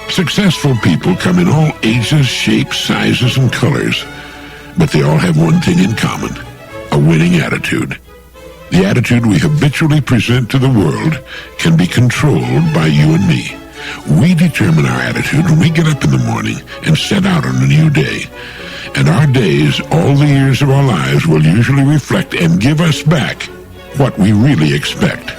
Successful people come in all ages, shapes, sizes, and colors, but they all have one thing in common: a winning attitude. The attitude we habitually present to the world can be controlled by you and me. We determine our attitude when we get up in the morning and set out on a new day. And our days, all the years of our lives, will usually reflect and give us back what we really expect.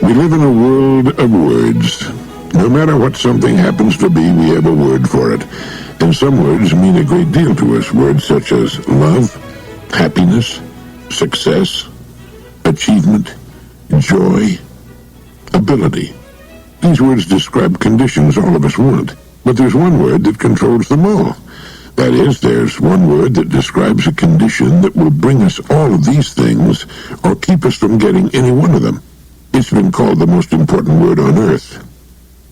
We live in a world of words. No matter what something happens to be, we have a word for it. And some words mean a great deal to us. Words such as love, happiness, success, achievement, joy, ability. These words describe conditions all of us want. But there's one word that controls them all. That is, there's one word that describes a condition that will bring us all of these things or keep us from getting any one of them. It's been called the most important word on earth.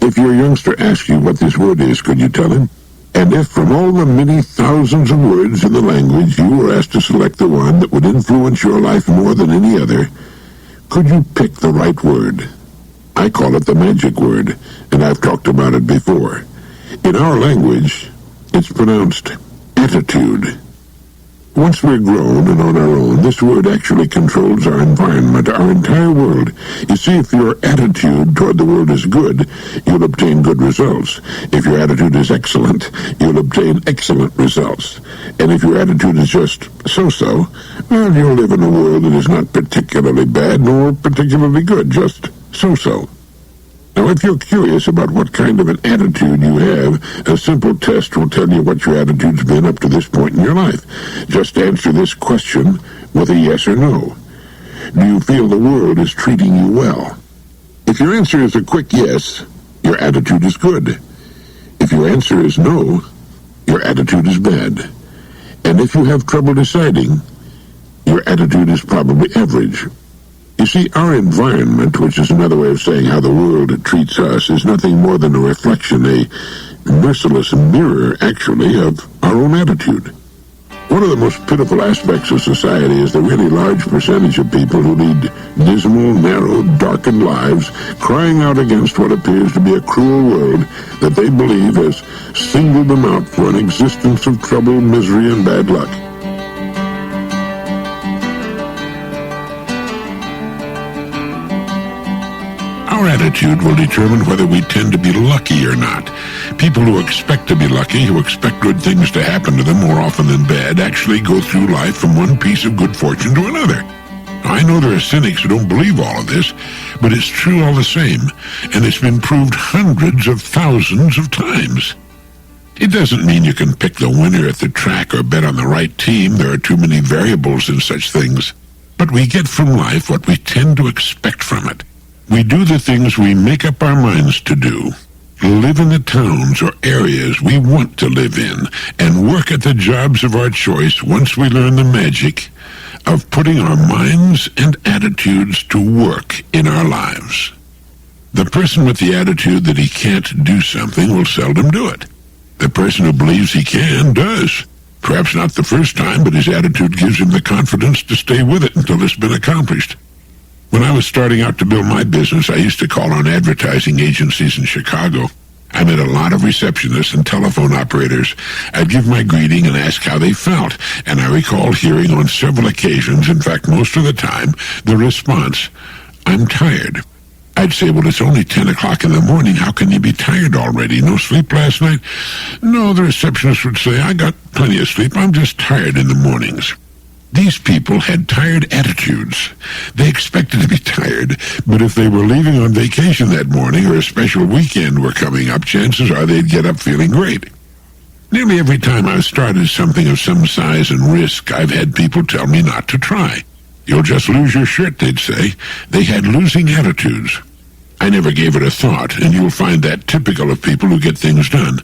If your youngster asks you what this word is, could you tell him? And if from all the many thousands of words in the language you were asked to select the one that would influence your life more than any other, could you pick the right word? I call it the magic word, and I've talked about it before. In our language, it's pronounced attitude. Once we're grown and on our own, this word actually controls our environment, our entire world. You see, if your attitude toward the world is good, you'll obtain good results. If your attitude is excellent, you'll obtain excellent results. And if your attitude is just so-so, well, you'll live in a world that is not particularly bad nor particularly good, just so-so. Now, if you're curious about what kind of an attitude you have, a simple test will tell you what your attitude's been up to this point in your life. Just answer this question with a yes or no. Do you feel the world is treating you well? If your answer is a quick yes, your attitude is good. If your answer is no, your attitude is bad. And if you have trouble deciding, your attitude is probably average. You see, our environment, which is another way of saying how the world treats us, is nothing more than a reflection, a merciless mirror, actually, of our own attitude. One of the most pitiful aspects of society is the really large percentage of people who lead dismal, narrow, darkened lives, crying out against what appears to be a cruel world that they believe has singled them out for an existence of trouble, misery, and bad luck. Our attitude will determine whether we tend to be lucky or not. People who expect to be lucky, who expect good things to happen to them more often than bad, actually go through life from one piece of good fortune to another. I know there are cynics who don't believe all of this, but it's true all the same, and it's been proved hundreds of thousands of times. It doesn't mean you can pick the winner at the track or bet on the right team. There are too many variables in such things. But we get from life what we tend to expect from it. We do the things we make up our minds to do, live in the towns or areas we want to live in, and work at the jobs of our choice once we learn the magic of putting our minds and attitudes to work in our lives. The person with the attitude that he can't do something will seldom do it. The person who believes he can does. Perhaps not the first time, but his attitude gives him the confidence to stay with it until it's been accomplished. When I was starting out to build my business, I used to call on advertising agencies in Chicago. I met a lot of receptionists and telephone operators. I'd give my greeting and ask how they felt, and I recall hearing on several occasions, in fact most of the time, the response, "I'm tired." I'd say, "Well, it's only 10 o'clock in the morning. How can you be tired already? No sleep last night?" "No," the receptionist would say, "I got plenty of sleep. I'm just tired in the mornings." These people had tired attitudes. They expected to be tired, but if they were leaving on vacation that morning or a special weekend were coming up, chances are they'd get up feeling great. Nearly every time I've started something of some size and risk, I've had people tell me not to try. "You'll just lose your shirt," they'd say. They had losing attitudes. I never gave it a thought, and you'll find that typical of people who get things done.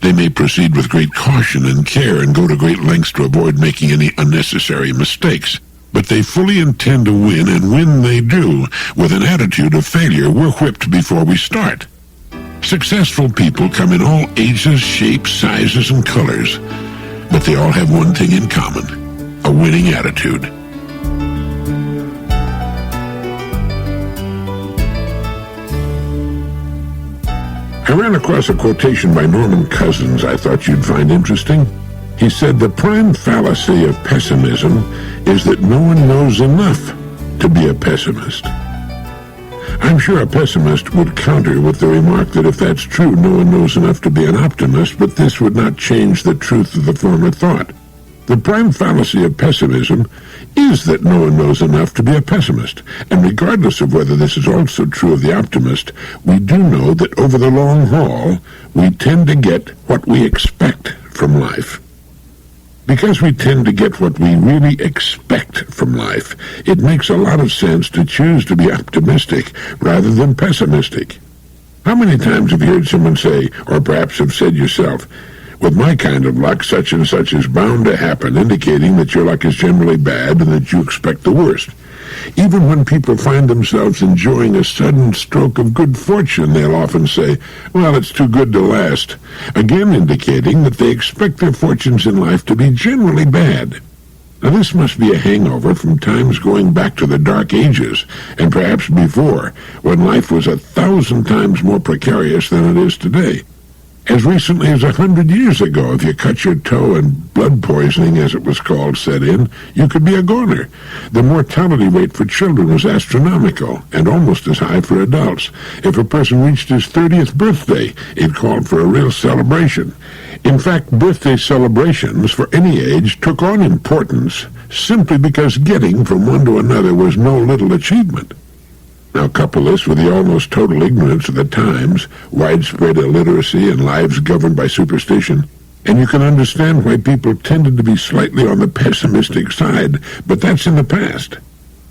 They may proceed with great caution and care and go to great lengths to avoid making any unnecessary mistakes. But they fully intend to win, and when they do, with an attitude of failure, we're whipped before we start. Successful people come in all ages, shapes, sizes, and colors, But they all have one thing in common: a winning attitude. I ran across a quotation by Norman Cousins I thought you'd find interesting. He said, "The prime fallacy of pessimism is that no one knows enough to be a pessimist." I'm sure a pessimist would counter with the remark that if that's true, no one knows enough to be an optimist, but this would not change the truth of the former thought. The prime fallacy of pessimism is that no one knows enough to be a pessimist, and regardless of whether this is also true of the optimist, we do know that over the long haul, we tend to get what we expect from life. Because we tend to get what we really expect from life, it makes a lot of sense to choose to be optimistic rather than pessimistic. How many times have you heard someone say, or perhaps have said yourself, "With my kind of luck, such and such is bound to happen," indicating that your luck is generally bad and that you expect the worst. Even when people find themselves enjoying a sudden stroke of good fortune, they'll often say, "Well, it's too good to last," again indicating that they expect their fortunes in life to be generally bad. Now, this must be a hangover from times going back to the Dark Ages, and perhaps before, when life was 1,000 times more precarious than it is today. As recently as 100 years ago, if you cut your toe and blood poisoning, as it was called, set in, you could be a goner. The mortality rate for children was astronomical, and almost as high for adults. If a person reached his 30th birthday, it called for a real celebration. In fact, birthday celebrations for any age took on importance simply because getting from one to another was no little achievement. Now couple this with the almost total ignorance of the times, widespread illiteracy, and lives governed by superstition, and you can understand why people tended to be slightly on the pessimistic side, but that's in the past.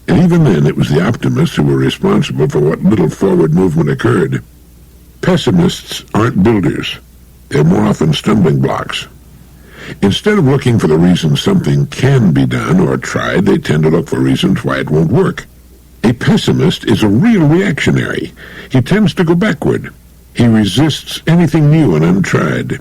And even then, it was the optimists who were responsible for what little forward movement occurred. Pessimists aren't builders. They're more often stumbling blocks. Instead of looking for the reasons something can be done or tried, they tend to look for reasons why it won't work. A pessimist is a real reactionary. He tends to go backward. He resists anything new and untried.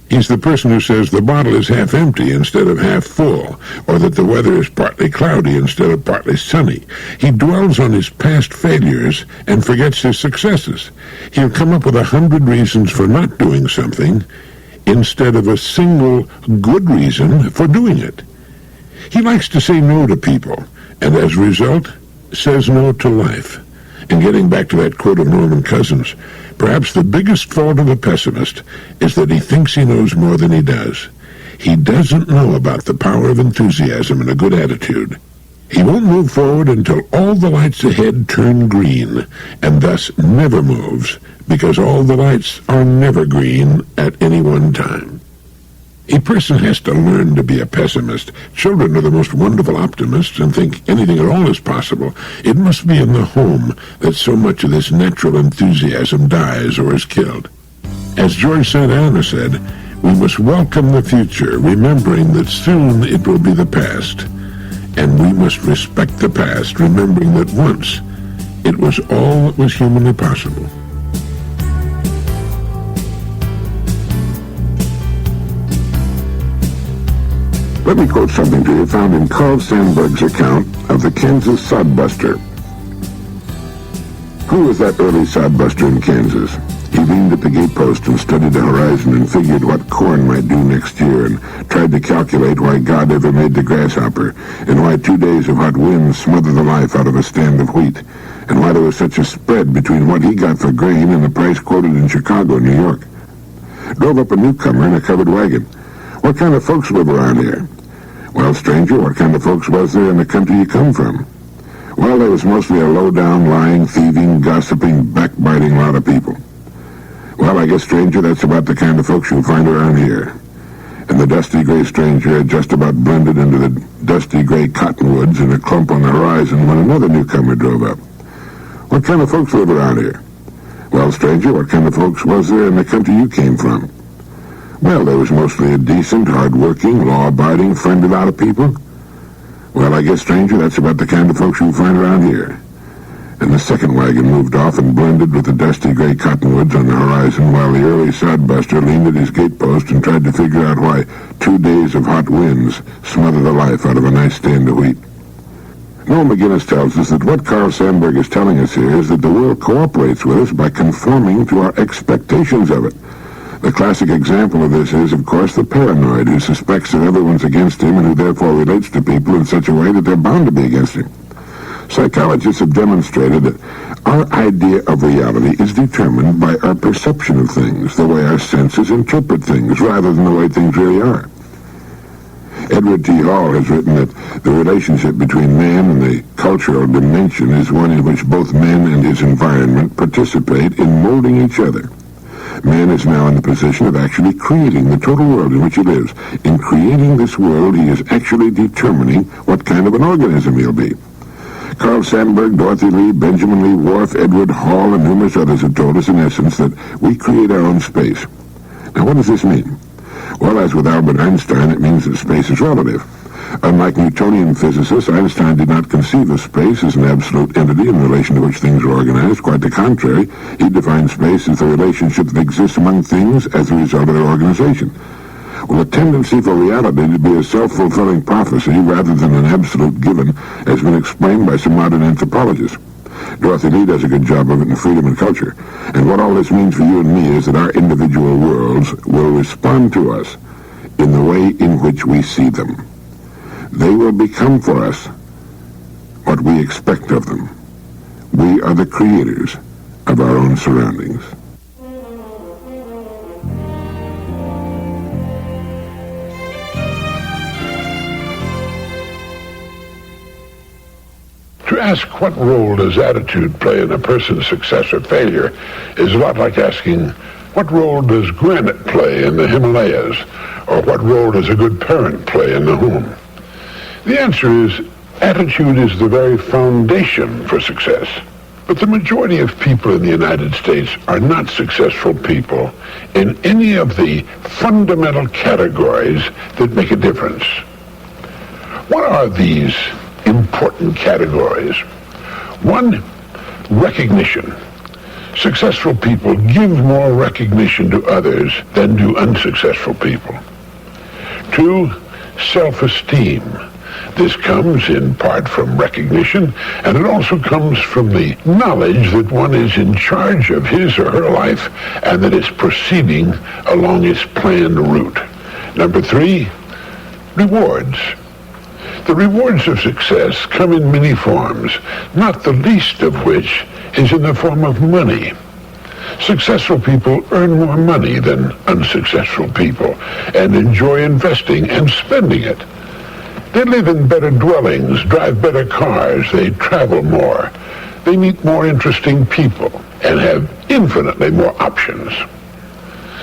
He's the person who says the bottle is half empty instead of half full, or that the weather is partly cloudy instead of partly sunny. He dwells on his past failures and forgets his successes. He'll come up with 100 reasons for not doing something instead of a single good reason for doing it. He likes to say no to people, and as a result, says no to life. And getting back to that quote of Norman Cousins, perhaps the biggest fault of a pessimist is that he thinks he knows more than he does. He doesn't know about the power of enthusiasm and a good attitude. He won't move forward until all the lights ahead turn green, and thus never moves, because all the lights are never green at any one time. A person has to learn to be a pessimist. Children are the most wonderful optimists and think anything at all is possible. It must be in the home that so much of this natural enthusiasm dies or is killed. As George St. Anna said, we must welcome the future, remembering that soon it will be the past. And we must respect the past, remembering that once it was all that was humanly possible. Let me quote something to you found in Carl Sandburg's account of the Kansas sodbuster. Who was that early sodbuster in Kansas? He leaned at the gatepost and studied the horizon and figured what corn might do next year and tried to calculate why God ever made the grasshopper and why 2 days of hot winds smothered the life out of a stand of wheat and why there was such a spread between what he got for grain and the price quoted in Chicago and New York. Drove up a newcomer in a covered wagon. What kind of folks live around here? Well, stranger, what kind of folks was there in the country you come from? Well, there was mostly a low-down, lying, thieving, gossiping, backbiting lot of people. Well, I guess, stranger, that's about the kind of folks you'll find around here. And the dusty gray stranger had just about blended into the dusty gray cottonwoods in a clump on the horizon when another newcomer drove up. What kind of folks live around here? Well, stranger, what kind of folks was there in the country you came from? Well, there was mostly a decent, hard-working, law-abiding, friendly lot of people. Well, I guess, stranger, that's about the kind of folks you'll find around here. and the second wagon moved off and blended with the dusty gray cottonwoods on the horizon while the early sodbuster leaned at his gatepost and tried to figure out why 2 days of hot winds smothered the life out of a nice stand of wheat. Noel McGinnis tells us that what Carl Sandburg is telling us here is that the world cooperates with us by conforming to our expectations of it. The classic example of this is, of course, the paranoid who suspects that everyone's against him and who therefore relates to people in such a way that they're bound to be against him. Psychologists have demonstrated that our idea of reality is determined by our perception of things, the way our senses interpret things, rather than the way things really are. Edward T. Hall has written that the relationship between man and the cultural dimension is one in which both man and his environment participate in molding each other. Man is now in the position of actually creating the total world in which he lives. In creating this world, he is actually determining what kind of an organism he'll be. Carl Sandburg, Dorothy Lee, Benjamin Lee Whorf, Edward Hall, and numerous others have told us, in essence, that we create our own space. Now, what does this mean? Well, as with Albert Einstein, it means that space is relative. Unlike Newtonian physicists, Einstein did not conceive of space as an absolute entity in relation to which things are organized. Quite the contrary, he defined space as the relationship that exists among things as a result of their organization. Well, the tendency for reality to be a self-fulfilling prophecy rather than an absolute given has been explained by some modern anthropologists. Dorothy Lee does a good job of it in Freedom and Culture. And what all this means for you and me is that our individual worlds will respond to us in the way in which we see them. They will become for us what we expect of them. We are the creators of our own surroundings. To ask what role does attitude play in a person's success or failure is a lot like asking, what role does granite play in the Himalayas? Or what role does a good parent play in the home? The answer is, attitude is the very foundation for success. But the majority of people in the United States are not successful people in any of the fundamental categories that make a difference. What are these important categories? One, recognition. Successful people give more recognition to others than do unsuccessful people. Two, self-esteem. This comes in part from recognition, and it also comes from the knowledge that one is in charge of his or her life and that it's proceeding along its planned route. Number three, rewards. The rewards of success come in many forms, not the least of which is in the form of money. Successful people earn more money than unsuccessful people and enjoy investing and spending it. They live in better dwellings, drive better cars, they travel more, they meet more interesting people, and have infinitely more options.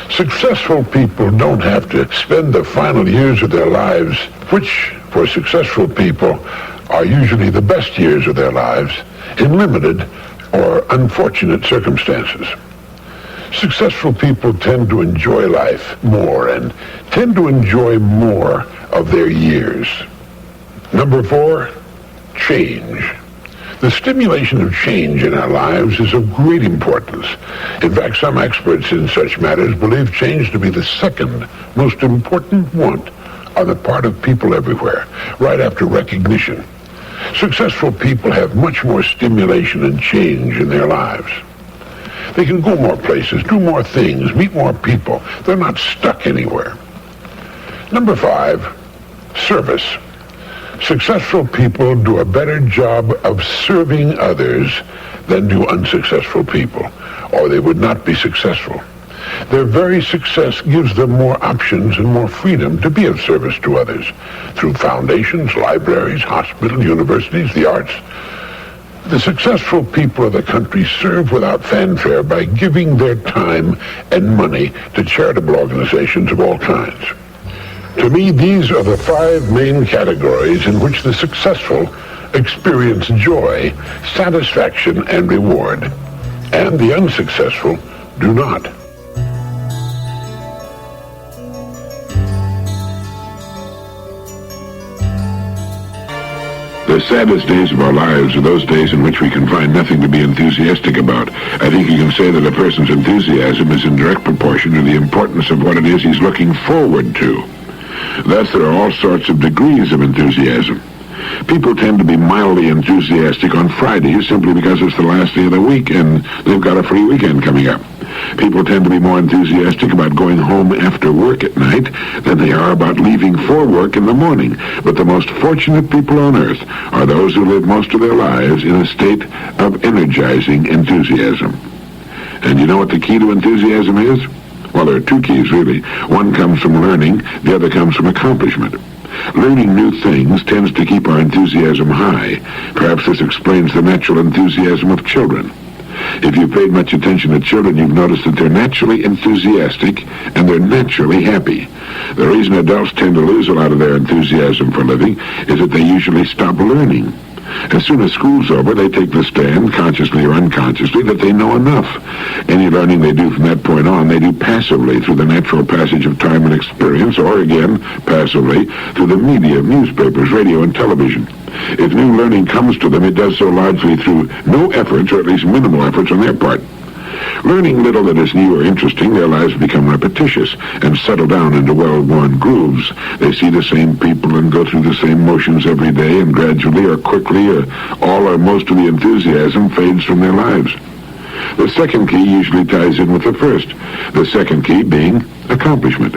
Successful people don't have to spend the final years of their lives, which for successful people are usually the best years of their lives, in limited or unfortunate circumstances. Successful people tend to enjoy life more and tend to enjoy more of their years. Number four, change. The stimulation of change in our lives is of great importance. In fact, some experts in such matters believe change to be the second most important want on the part of people everywhere, right after recognition. Successful people have much more stimulation and change in their lives. They can go more places, do more things, meet more people. They're not stuck anywhere. Number five, service. Successful people do a better job of serving others than do unsuccessful people, or they would not be successful. Their very success gives them more options and more freedom to be of service to others through foundations, libraries, hospitals, universities, the arts. The successful people of the country serve without fanfare by giving their time and money to charitable organizations of all kinds. To me, these are the five main categories in which the successful experience joy, satisfaction, and reward, and the unsuccessful do not. The saddest days of our lives are those days in which we can find nothing to be enthusiastic about. I think you can say that a person's enthusiasm is in direct proportion to the importance of what it is he's looking forward to. Thus, there are all sorts of degrees of enthusiasm. People tend to be mildly enthusiastic on Fridays simply because it's the last day of the week and they've got a free weekend coming up. People tend to be more enthusiastic about going home after work at night than they are about leaving for work in the morning. But the most fortunate people on earth are those who live most of their lives in a state of energizing enthusiasm. And you know what the key to enthusiasm is? Well, there are two keys, really. One comes from learning, the other comes from accomplishment. Learning new things tends to keep our enthusiasm high. Perhaps this explains the natural enthusiasm of children. If you've paid much attention to children, you've noticed that they're naturally enthusiastic and they're naturally happy. The reason adults tend to lose a lot of their enthusiasm for living is that they usually stop learning. As soon as school's over, they take the stand, consciously or unconsciously, that they know enough. Any learning they do from that point on, they do passively through the natural passage of time and experience, or again, passively through the media, newspapers, radio, and television. If new learning comes to them, it does so largely through no efforts, or at least minimal efforts on their part. Learning little that is new or interesting, their lives become repetitious and settle down into well-worn grooves. They see the same people and go through the same motions every day, and gradually or quickly, all or most of the enthusiasm fades from their lives. The second key usually ties in with the first, the second key being accomplishment.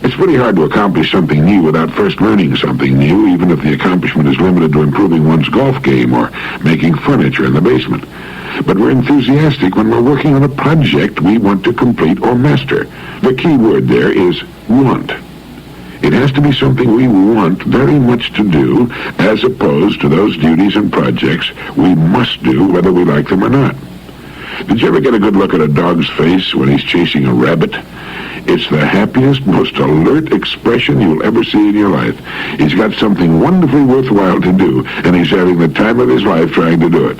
It's pretty hard to accomplish something new without first learning something new, even if the accomplishment is limited to improving one's golf game or making furniture in the basement. But we're enthusiastic when we're working on a project we want to complete or master. The key word there is want. It has to be something we want very much to do, as opposed to those duties and projects we must do whether we like them or not. Did you ever get a good look at a dog's face when he's chasing a rabbit? It's the happiest, most alert expression you'll ever see in your life. He's got something wonderfully worthwhile to do, and he's having the time of his life trying to do it.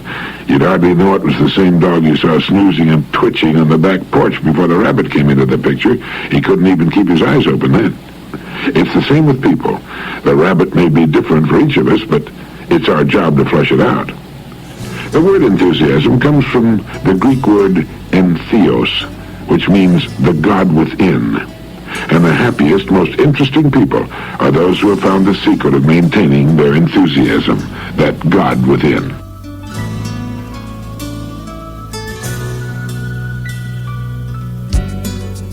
You'd hardly know it was the same dog you saw snoozing and twitching on the back porch before the rabbit came into the picture. He couldn't even keep his eyes open then. It's the same with people. The rabbit may be different for each of us, but it's our job to flesh it out. The word enthusiasm comes from the Greek word entheos, which means the God within. And the happiest, most interesting people are those who have found the secret of maintaining their enthusiasm, that God within.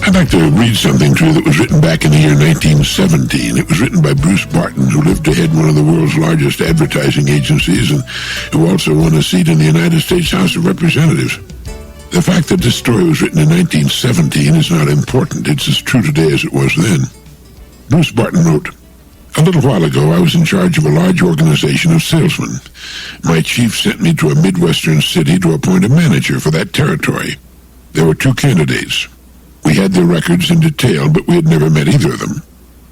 I'd like to read something to you that was written back in the year 1917. It was written by Bruce Barton, who lived to head one of the world's largest advertising agencies and who also won a seat in the United States House of Representatives. The fact that this story was written in 1917 is not important. It's as true today as it was then. Bruce Barton wrote, "A little while ago, I was in charge of a large organization of salesmen. My chief sent me to a Midwestern city to appoint a manager for that territory. There were two candidates. We had their records in detail, but we had never met either of them.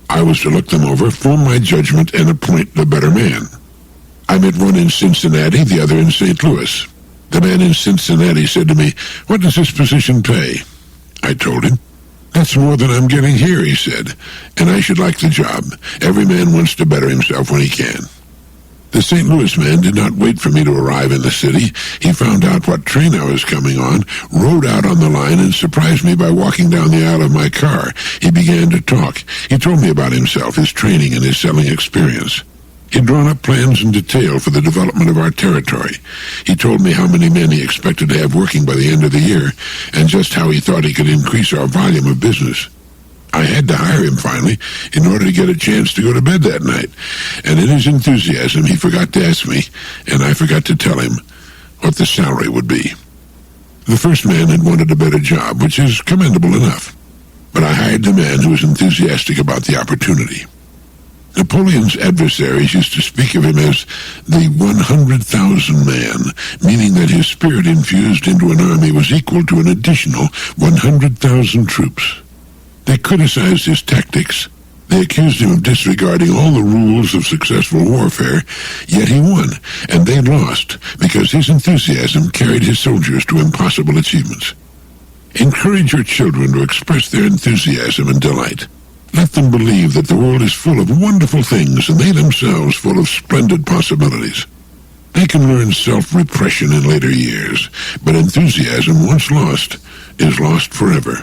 I was to look them over, form my judgment, and appoint the better man. I met one in Cincinnati, the other in St. Louis. The man in Cincinnati said to me, 'What does this position pay?' I told him. 'That's more than I'm getting here,' he said, 'and I should like the job. Every man wants to better himself when he can.' The St. Louis man did not wait for me to arrive in the city. He found out what train I was coming on, rode out on the line, and surprised me by walking down the aisle of my car. He began to talk. He told me about himself, his training, and his selling experience. He'd drawn up plans in detail for the development of our territory. He told me how many men he expected to have working by the end of the year, and just how he thought he could increase our volume of business. I had to hire him finally in order to get a chance to go to bed that night, and in his enthusiasm he forgot to ask me, and I forgot to tell him, what the salary would be. The first man had wanted a better job, which is commendable enough, but I hired the man who was enthusiastic about the opportunity. Napoleon's adversaries used to speak of him as the 100,000 man, meaning that his spirit infused into an army was equal to an additional 100,000 troops. They criticized his tactics. They accused him of disregarding all the rules of successful warfare, yet he won, and they lost, because his enthusiasm carried his soldiers to impossible achievements. Encourage your children to express their enthusiasm and delight. Let them believe that the world is full of wonderful things and they themselves full of splendid possibilities. They can learn self-repression in later years, but enthusiasm once lost is lost forever.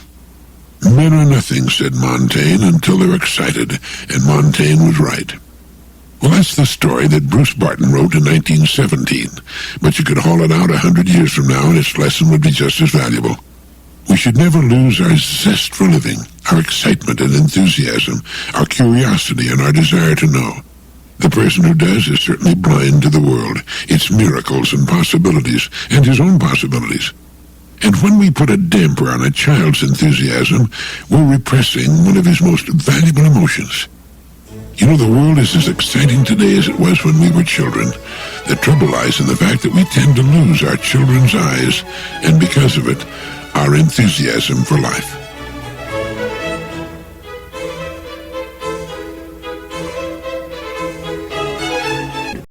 Men are nothing, said Montaigne, until they're excited, and Montaigne was right. Well, that's the story that Bruce Barton wrote in 1917, but you could haul it out 100 years from now and its lesson would be just as valuable. We should never lose our zest for living, our excitement and enthusiasm, our curiosity and our desire to know. The person who does is certainly blind to the world, its miracles and possibilities, and his own possibilities. And when we put a damper on a child's enthusiasm, we're repressing one of his most valuable emotions. You know, the world is as exciting today as it was when we were children. The trouble lies in the fact that we tend to lose our children's eyes, and because of it, our enthusiasm for life.